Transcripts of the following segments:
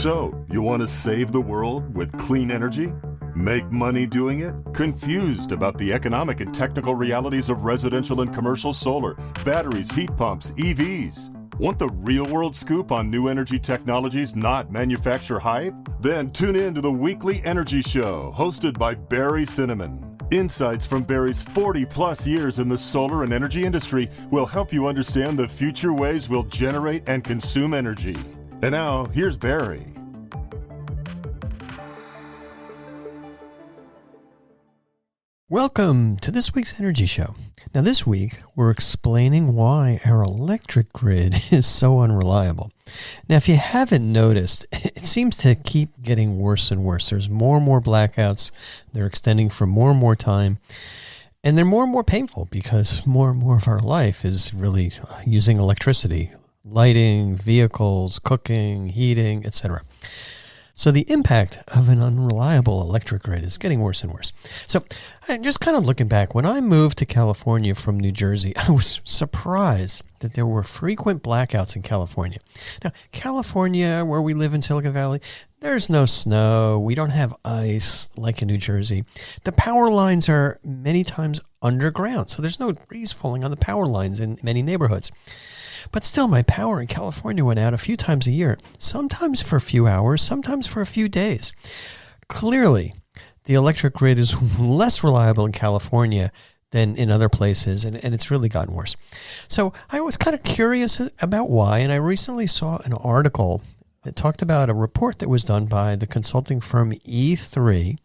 So, you want to save the world with clean energy? Make money doing it? Confused about the economic and technical realities of residential and commercial solar, batteries, heat pumps, EVs? Want the real-world scoop on new energy technologies, not manufacturer hype? Then tune in to the Weekly Energy Show, hosted by Barry Cinnamon. Insights from Barry's 40-plus years in the solar and energy industry will help you understand the future ways we'll generate and consume energy. And now, here's Barry. Welcome to this week's Energy Show. Now this week, we're explaining why our electric grid is so unreliable. Now, if you haven't noticed, it seems to keep getting worse and worse. There's more and more blackouts. They're extending for more and more time. And they're more and more painful because more and more of our life is really using electricity. Lighting, vehicles, cooking, heating, etc. So the impact of an unreliable electric grid is getting worse and worse. So just kind of looking back, when I moved to California from New Jersey, I was surprised that there were frequent blackouts in California. Now, California, where we live in Silicon Valley, there's no snow. We don't have ice like in New Jersey. The power lines are many times underground, so there's no trees falling on the power lines in many neighborhoods. But still, my power in California went out a few times a year, sometimes for a few hours, sometimes for a few days. Clearly, the electric grid is less reliable in California than in other places, and it's really gotten worse. So I was kind of curious about why, and I recently saw an article that talked about a report that was done by the consulting firm E3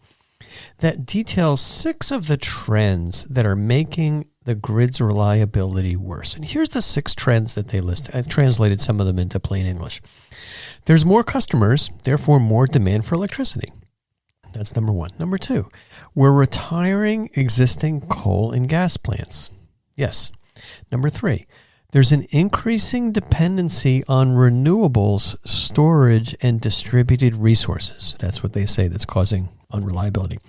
that details 6 of the trends that are making the grid's reliability worse. And here's the 6 trends that they list. I've translated some of them into plain English. There's more customers, therefore more demand for electricity. That's number 1. Number 2, we're retiring existing coal and gas plants. Yes. Number 3, there's an increasing dependency on renewables, storage, and distributed resources. That's what they say that's causing unreliability.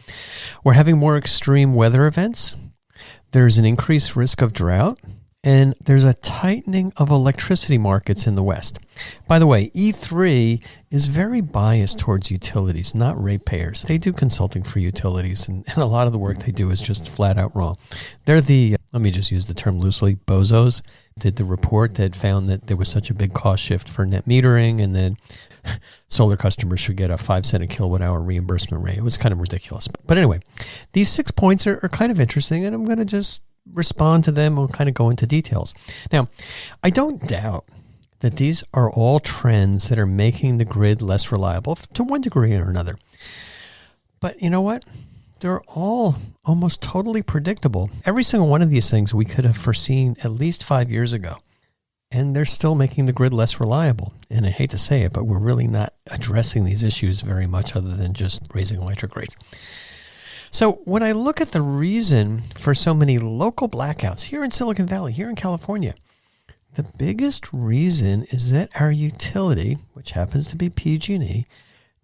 We're having more extreme weather events. There's an increased risk of drought, and there's a tightening of electricity markets in the West. By the way, E3 is very biased towards utilities, not ratepayers. They do consulting for utilities, and a lot of the work they do is just flat out wrong. They're the, let me just use the term loosely, bozos. Did the report that found that there was such a big cost shift for net metering, and then solar customers should get a 5 cent a kilowatt hour reimbursement rate. It was kind of ridiculous. But anyway, these 6 points are kind of interesting, and I'm going to just respond to them and kind of go into details. Now, I don't doubt that these are all trends that are making the grid less reliable to one degree or another. But you know what? They're all almost totally predictable. Every single one of these things we could have foreseen at least 5 years ago. And they're still making the grid less reliable. And I hate to say it, but we're really not addressing these issues very much other than just raising electric rates. So when I look at the reason for so many local blackouts here in Silicon Valley, here in California, the biggest reason is that our utility, which happens to be PG&E,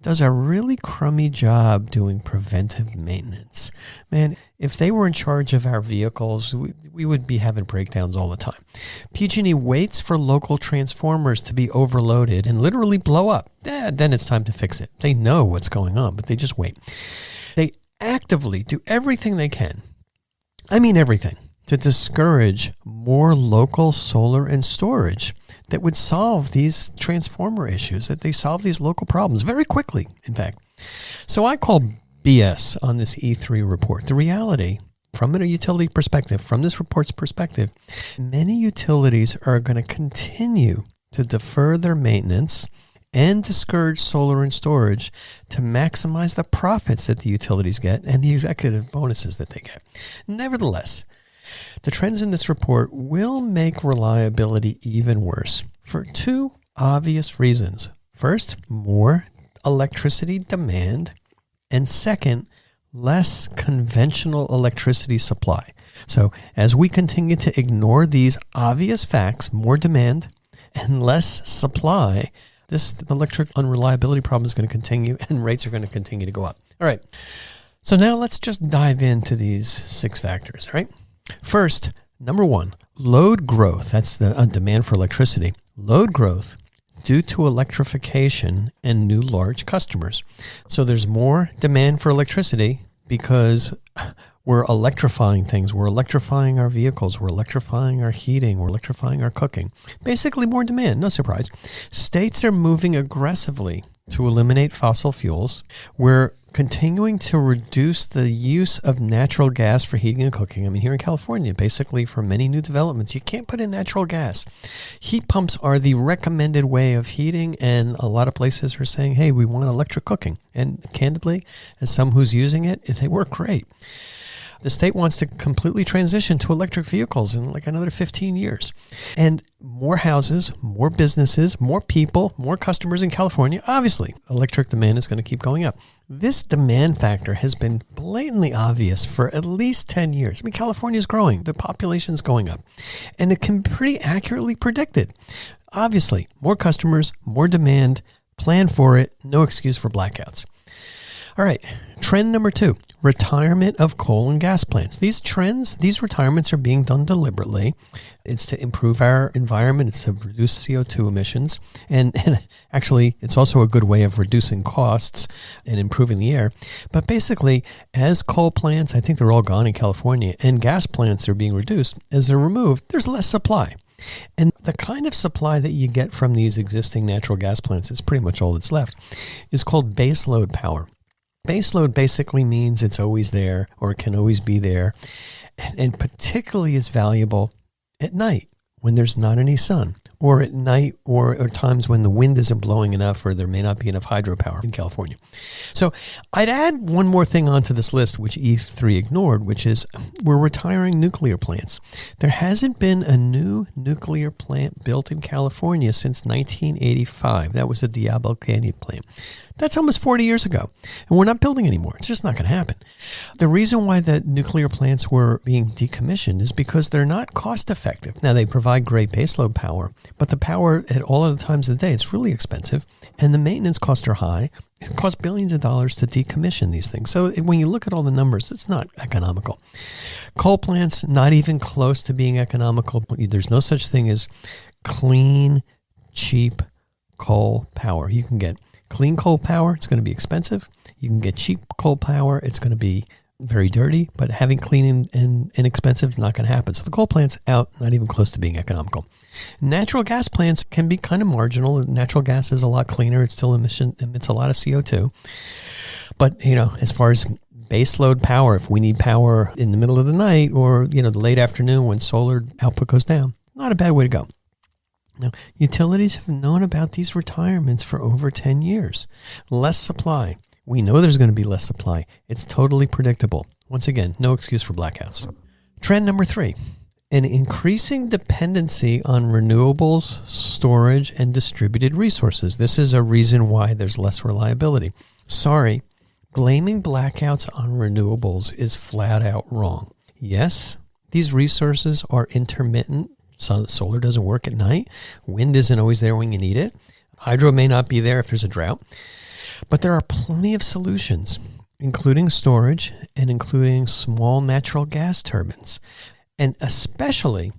does a really crummy job doing preventive maintenance. Man, if they were in charge of our vehicles, we would be having breakdowns all the time. PG&E waits for local transformers to be overloaded and literally blow up. Then it's time to fix it. They know what's going on, but they just wait. They actively do everything they can, I mean everything, to discourage more local solar and storage that would solve these transformer issues, that they solve these local problems very quickly, in fact. So I call BS on this E3 report. The reality, from a utility perspective, from this report's perspective, many utilities are going to continue to defer their maintenance and discourage solar and storage to maximize the profits that the utilities get and the executive bonuses that they get. Nevertheless, the trends in this report will make reliability even worse for 2 obvious reasons. First, more electricity demand, and second, less conventional electricity supply. So as we continue to ignore these obvious facts, more demand and less supply, this electric unreliability problem is going to continue and rates are going to continue to go up. All right. So now let's just dive into these 6 factors. All right. First, number 1, load growth. That's the demand for electricity. Load growth due to electrification and new large customers. So there's more demand for electricity because we're electrifying things. We're electrifying our vehicles. We're electrifying our heating. We're electrifying our cooking. Basically, more demand. No surprise. States are moving aggressively to eliminate fossil fuels. We're continuing to reduce the use of natural gas for heating and cooking. I mean, here in California, basically for many new developments, you can't put in natural gas. Heat pumps are the recommended way of heating, and a lot of places are saying, hey, we want electric cooking. And candidly, as someone who's using it, they work great. The state wants to completely transition to electric vehicles in like another 15 years. And more houses, more businesses, more people, more customers in California. Obviously, electric demand is going to keep going up. This demand factor has been blatantly obvious for at least 10 years. I mean, California is growing. The population is going up. And it can be pretty accurately predicted. Obviously, more customers, more demand, plan for it, no excuse for blackouts. All right, trend number 2, retirement of coal and gas plants. These retirements are being done deliberately. It's to improve our environment. It's to reduce CO2 emissions. And actually, it's also a good way of reducing costs and improving the air. But basically, as coal plants, I think they're all gone in California, and gas plants are being reduced, as they're removed, there's less supply. And the kind of supply that you get from these existing natural gas plants, is pretty much all that's left, is called baseload power. Baseload basically means it's always there or it can always be there, and particularly is valuable at night when there's not any sun, or at night or times when the wind isn't blowing enough or there may not be enough hydropower in California. So I'd add one more thing onto this list, which E3 ignored, which is we're retiring nuclear plants. There hasn't been a new nuclear plant built in California since 1985. That was the Diablo Canyon plant. That's almost 40 years ago, and we're not building anymore. It's just not going to happen. The reason why the nuclear plants were being decommissioned is because they're not cost effective. Now, they provide great baseload power, but the power at all of the times of the day, it's really expensive, and the maintenance costs are high. It costs billions of dollars to decommission these things. So when you look at all the numbers, it's not economical. Coal plants, not even close to being economical. There's no such thing as clean, cheap coal power. You can get clean coal power, it's going to be expensive. You can get cheap coal power, it's going to be very dirty, but having clean and inexpensive is not going to happen. So the coal plant's out, not even close to being economical. Natural gas plants can be kind of marginal. Natural gas is a lot cleaner. It still emits a lot of CO2. But, as far as baseload power, if we need power in the middle of the night or, the late afternoon when solar output goes down, not a bad way to go. Now, utilities have known about these retirements for over 10 years. Less supply. We know there's going to be less supply. It's totally predictable. Once again, no excuse for blackouts. Trend number 3, an increasing dependency on renewables, storage, and distributed resources. This is a reason why there's less reliability. Sorry, blaming blackouts on renewables is flat out wrong. Yes, these resources are intermittent. Solar doesn't work at night. Wind isn't always there when you need it. Hydro may not be there if there's a drought. But there are plenty of solutions, including storage and including small natural gas turbines. And especially,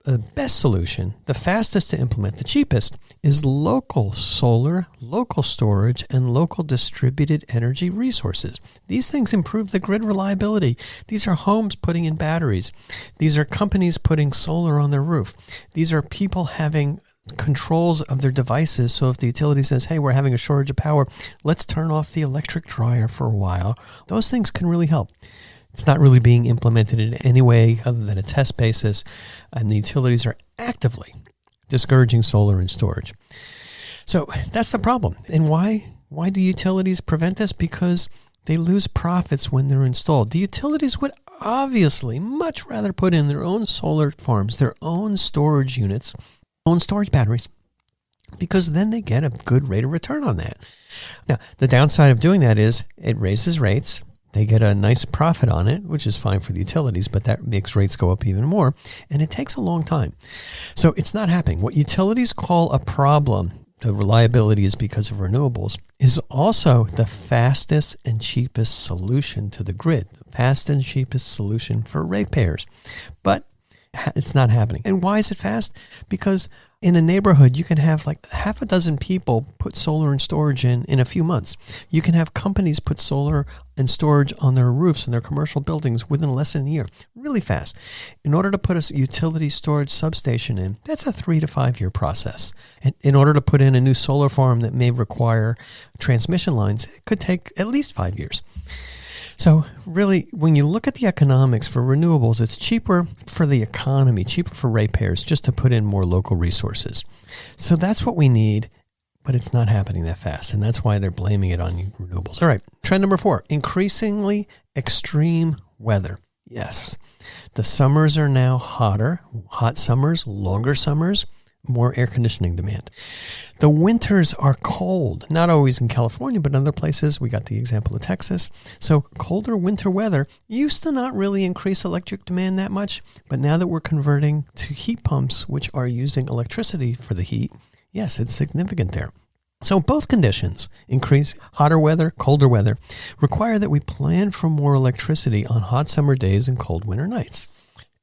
the best solution, the fastest to implement, the cheapest, is local solar, local storage, and local distributed energy resources. These things improve the grid reliability. These are homes putting in batteries. These are companies putting solar on their roof. These are people having controls of their devices. So if the utility says, hey, we're having a shortage of power, let's turn off the electric dryer for a while. Those things can really help. It's not really being implemented in any way other than a test basis, and the utilities are actively discouraging solar and storage. So that's the problem. And why do utilities prevent this? Because they lose profits when they're installed. The utilities would obviously much rather put in their own solar farms, their own storage units, own storage batteries, because then they get a good rate of return on that. Now, the downside of doing that is it raises rates. They get a nice profit on it, which is fine for the utilities, but that makes rates go up even more, and it takes a long time. So it's not happening. What utilities call a problem, the reliability is because of renewables, is also the fastest and cheapest solution to the grid, the fastest and cheapest solution for ratepayers. But it's not happening. And why is it fast? Because In a neighborhood, you can have like half a dozen people put solar and storage in a few months. You can have companies put solar and storage on their roofs and their commercial buildings within less than a year, really fast. In order to put a utility storage substation in, that's a 3 to 5 year process. And in order to put in a new solar farm that may require transmission lines, it could take at least 5 years. So really, when you look at the economics for renewables, it's cheaper for the economy, cheaper for ratepayers just to put in more local resources. So that's what we need, but it's not happening that fast. And that's why they're blaming it on renewables. All right, trend number 4, increasingly extreme weather. Yes, the summers are now hotter, hot summers, longer summers, more air conditioning demand. The winters are cold, not always in California, but in other places. We got the example of Texas. So colder winter weather used to not really increase electric demand that much, but now that we're converting to heat pumps, which are using electricity for the heat, yes, it's significant there. So both conditions, increase hotter weather, colder weather, require that we plan for more electricity on hot summer days and cold winter nights.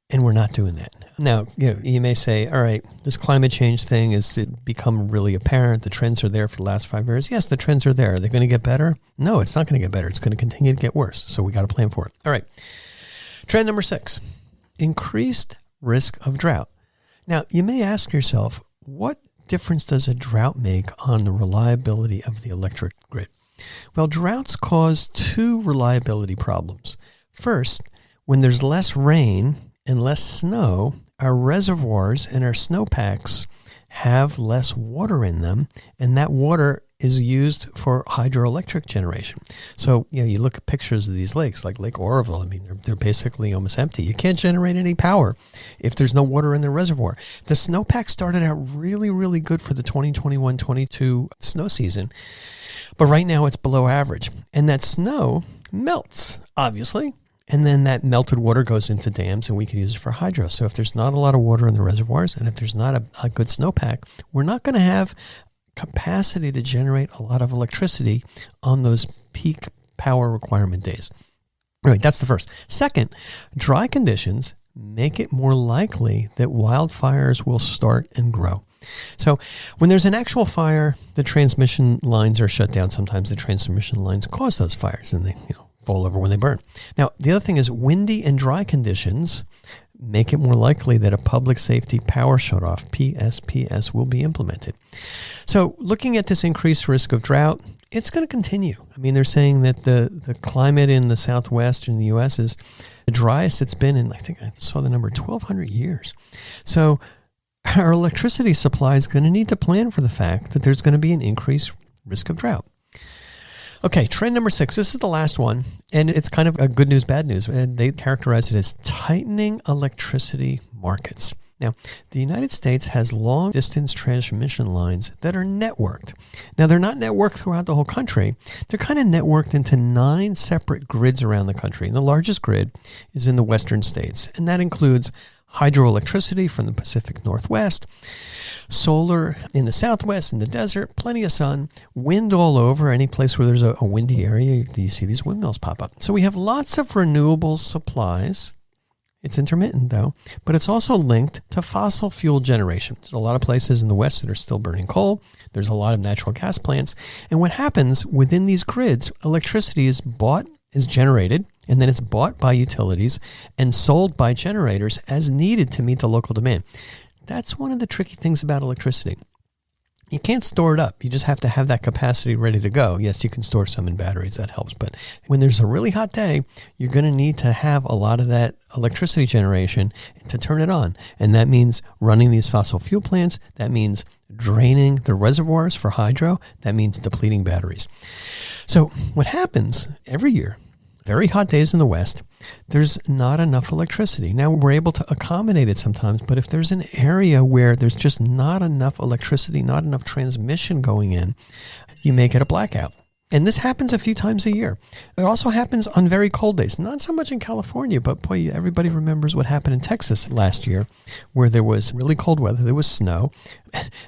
And we're not doing that. Now, you may say, all right, this climate change thing has become really apparent. The trends are there for the last 5 years. Yes, the trends are there. Are they going to get better? No, it's not going to get better. It's going to continue to get worse. So we got to plan for it. All right. Trend number 6, increased risk of drought. Now, you may ask yourself, what difference does a drought make on the reliability of the electric grid? Well, droughts cause 2 reliability problems. First, when there's less rain and less snow, our reservoirs and our snowpacks have less water in them, and that water is used for hydroelectric generation. So, you look at pictures of these lakes, like Lake Oroville. I mean, they're basically almost empty. You can't generate any power if there's no water in the reservoir. The snowpack started out really, really good for the 2021-22 snow season, but right now it's below average. And that snow melts, obviously. And then that melted water goes into dams, and we can use it for hydro. So if there's not a lot of water in the reservoirs, and if there's not a good snowpack, we're not going to have capacity to generate a lot of electricity on those peak power requirement days. All right, that's the first. Second, dry conditions make it more likely that wildfires will start and grow. So when there's an actual fire, the transmission lines are shut down. Sometimes the transmission lines cause those fires, and they, fall over when they burn. Now, the other thing is windy and dry conditions make it more likely that a public safety power shutoff, PSPS, will be implemented. So looking at this increased risk of drought, it's going to continue. I mean, they're saying that the climate in the Southwest in the U.S. is the driest it's been in, I think I saw the number, 1,200 years. So our electricity supply is going to need to plan for the fact that there's going to be an increased risk of drought. Okay, trend number 6. This is the last one, and it's kind of a good news, bad news. And they characterize it as tightening electricity markets. Now, the United States has long-distance transmission lines that are networked. Now, they're not networked throughout the whole country. They're kind of networked into 9 separate grids around the country. And the largest grid is in the western states, and that includes hydroelectricity from the Pacific Northwest, solar in the Southwest, in the desert, plenty of sun, wind all over. Any place where there's a windy area, you see these windmills pop up. So we have lots of renewable supplies. It's intermittent, though, but it's also linked to fossil fuel generation. There's a lot of places in the West that are still burning coal. There's a lot of natural gas plants. And what happens within these grids, electricity is generated, and then it's bought by utilities and sold by generators as needed to meet the local demand. That's one of the tricky things about electricity. You can't store it up. You just have to have that capacity ready to go. Yes, you can store some in batteries. That helps. But when there's a really hot day, you're going to need to have a lot of that electricity generation to turn it on. And that means running these fossil fuel plants. That means draining the reservoirs for hydro. That means depleting batteries. So what happens every year, very hot days in the West, there's not enough electricity. Now, we're able to accommodate it sometimes, but if there's an area where there's just not enough electricity, not enough transmission going in, you may get a blackout. And this happens a few times a year. It also happens on very cold days. Not so much in California, but boy, everybody remembers what happened in Texas last year, where there was really cold weather, there was snow.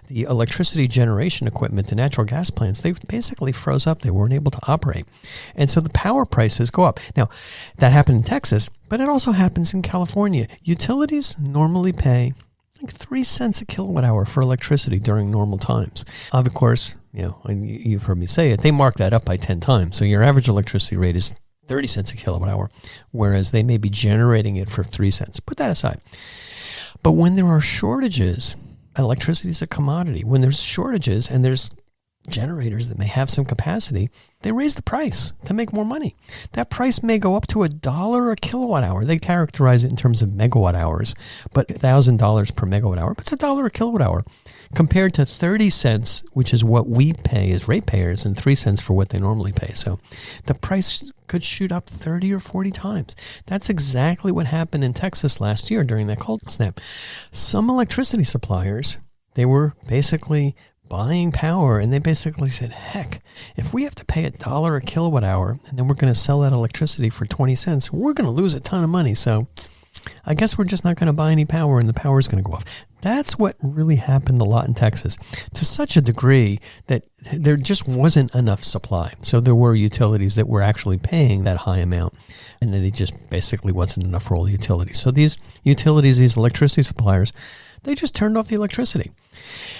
The electricity generation equipment, the natural gas plants, they basically froze up. They weren't able to operate. And so the power prices go up. Now, that happened in Texas, but it also happens in California. Utilities normally pay like 3 cents a kilowatt hour for electricity during normal times. Of course, and you've heard me say it, they mark that up by 10 times. So your average electricity rate is 30 cents a kilowatt hour, whereas they may be generating it for 3 cents. Put that aside. But when there are shortages, electricity is a commodity. When there's shortages and there's generators that may have some capacity, they raise the price to make more money. That price may go up to $1 a kilowatt hour. They characterize it in terms of megawatt hours, but $1,000 per megawatt hour. But it's $1 a kilowatt hour compared to 30 cents, which is what we pay as ratepayers, and 3 cents for what they normally pay. So the price could shoot up 30 or 40 times. That's exactly what happened in Texas last year during that cold snap. Some electricity suppliers, they were basically buying power, and they basically said, heck, if we have to pay $1 a kilowatt hour and then we're going to sell that electricity for 20 cents, we're going to lose a ton of money. So I guess we're just not going to buy any power, and the power is going to go off. That's what really happened a lot in Texas, to such a degree that there just wasn't enough supply. So there were utilities that were actually paying that high amount, and then it just basically wasn't enough for all the utilities. So these utilities, these electricity suppliers, they just turned off the electricity.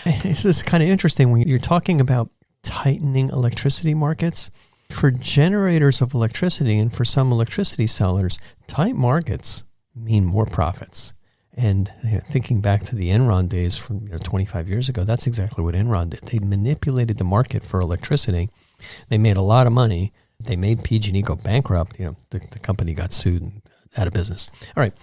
It's just kind of interesting when you're talking about tightening electricity markets. For generators of electricity and for some electricity sellers, tight markets mean more profits. And thinking back to the Enron days from 25 years ago, that's exactly what Enron did. They manipulated the market for electricity. They made a lot of money. They made PG&E go bankrupt. The company got sued and out of business. All right.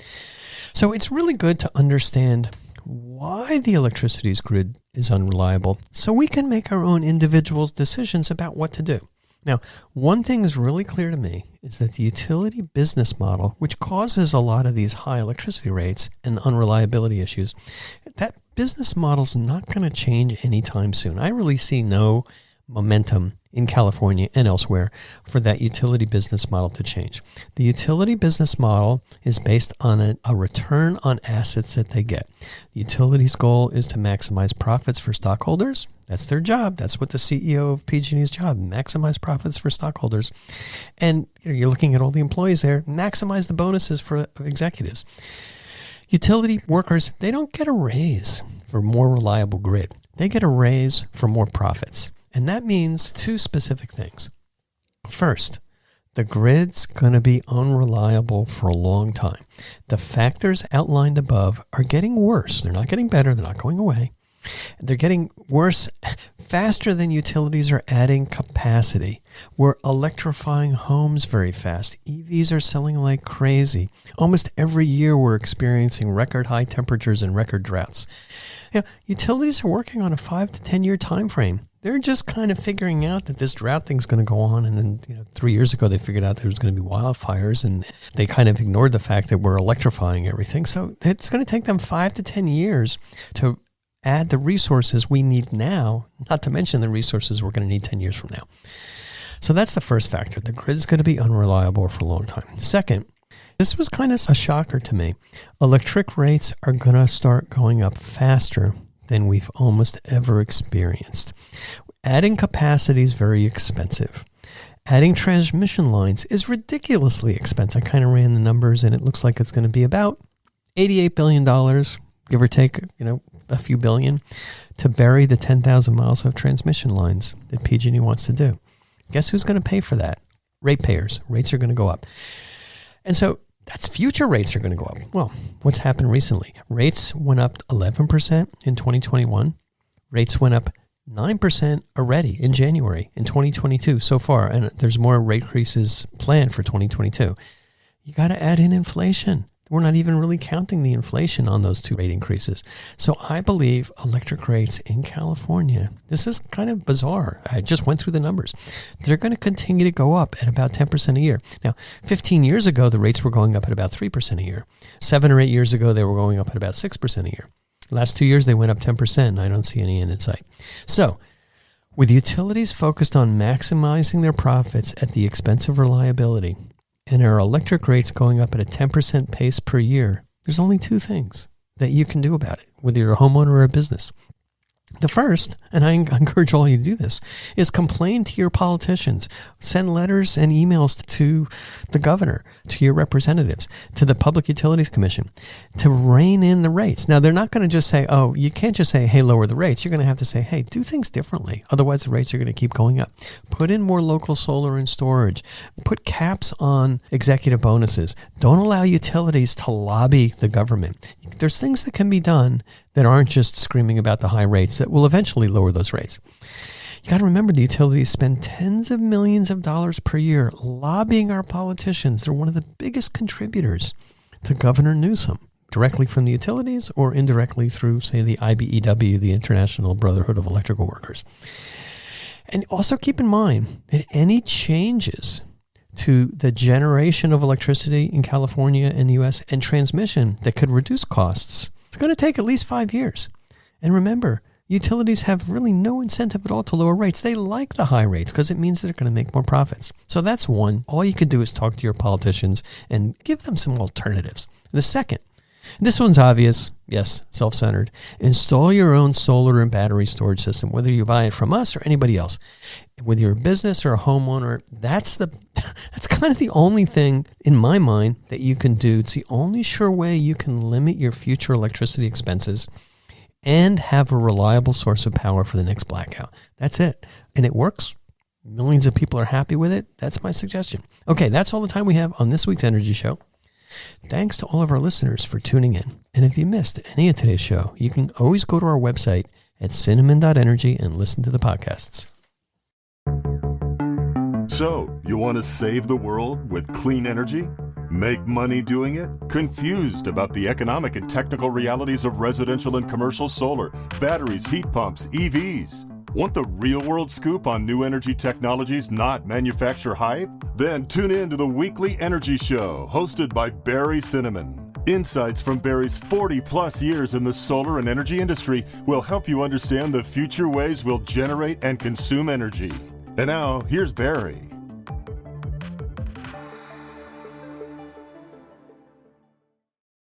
So it's really good to understand why the electricity grid is unreliable so we can make our own individual decisions about what to do. Now, one thing is really clear to me is that the utility business model, which causes a lot of these high electricity rates and unreliability issues, that business model is not going to change anytime soon. I really see no momentum in California and elsewhere for that utility business model to change. The utility business model is based on a return on assets that they get. The utility's goal is to maximize profits for stockholders. That's their job. That's what the CEO of PG&E's job, maximize profits for stockholders. And you're looking at all the employees there, maximize the bonuses for executives. Utility workers, they don't get a raise for more reliable grid. They get a raise for more profits. And that means two specific things. First, the grid's going to be unreliable for a long time. The factors outlined above are getting worse. They're not getting better. They're not going away. They're getting worse faster than utilities are adding capacity. We're electrifying homes very fast. EVs are selling like crazy. Almost every year we're experiencing record high temperatures and record droughts. Utilities are working on a 5 to 10 year time frame. They're just kind of figuring out that this drought thing's going to go on. And then, 3 years ago, they figured out there was going to be wildfires, and they kind of ignored the fact that we're electrifying everything. So it's going to take them 5 to 10 years to add the resources we need now, not to mention the resources we're going to need 10 years from now. So that's the first factor. The grid's going to be unreliable for a long time. Second, this was kind of a shocker to me. Electric rates are going to start going up faster than we've almost ever experienced. Adding capacity is very expensive. Adding transmission lines is ridiculously expensive. I kind of ran the numbers, and it looks like it's going to be about $88 billion, give or take, a few billion, to bury the 10,000 miles of transmission lines that PG&E wants to do. Guess who's going to pay for that? Ratepayers. Rates are going to go up. And so that's future rates are going to go up. Well, what's happened recently? Rates went up 11% in 2021. Rates went up 9% already in January in 2022 so far. And there's more rate increases planned for 2022. You got to add in inflation. We're not even really counting the inflation on those two rate increases. So I believe electric rates in California, this is kind of bizarre. I just went through the numbers. They're going to continue to go up at about 10% a year. Now, 15 years ago, the rates were going up at about 3% a year. 7 or 8 years ago, they were going up at about 6% a year. Last 2 years, they went up 10%, and I don't see any end in sight. So with utilities focused on maximizing their profits at the expense of reliability, and our electric rates going up at a 10% pace per year, there's only two things that you can do about it, whether you're a homeowner or a business. The first, and I encourage all of you to do this, is complain to your politicians. Send letters and emails to the governor, to your representatives, to the Public Utilities Commission, to rein in the rates. Now, they're not going to just say, oh, you can't just say, hey, lower the rates. You're going to have to say, hey, do things differently. Otherwise, the rates are going to keep going up. Put in more local solar and storage. Put caps on executive bonuses. Don't allow utilities to lobby the government. There's things that can be done that aren't just screaming about the high rates that will eventually lower those rates. You got to remember the utilities spend tens of millions of dollars per year lobbying our politicians. They're one of the biggest contributors to Governor Newsom, directly from the utilities or indirectly through, say, the IBEW, the International Brotherhood of Electrical Workers. And also keep in mind that any changes to the generation of electricity in California and the U.S. and transmission that could reduce costs, it's going to take at least 5 years. And remember, utilities have really no incentive at all to lower rates. They like the high rates because it means they're going to make more profits. So that's one. All you can do is talk to your politicians and give them some alternatives. The second, this one's obvious. Yes, self-centered. Install your own solar and battery storage system, whether you buy it from us or anybody else. Whether you're a business or a homeowner, that's kind of the only thing in my mind that you can do. It's the only sure way you can limit your future electricity expenses and have a reliable source of power for the next blackout. That's it. And it works. Millions of people are happy with it. That's my suggestion. Okay, that's all the time we have on this week's Energy Show. Thanks to all of our listeners for tuning in. And if you missed any of today's show, you can always go to our website at cinnamon.energy and listen to the podcasts. So, you want to save the world with clean energy? Make money doing it? Confused about the economic and technical realities of residential and commercial solar, batteries, heat pumps, EVs? Want the real-world scoop on new energy technologies, not manufacturer hype? Then tune in to the weekly Energy Show, hosted by Barry Cinnamon. Insights from Barry's 40-plus years in the solar and energy industry will help you understand the future ways we'll generate and consume energy. And now, here's Barry.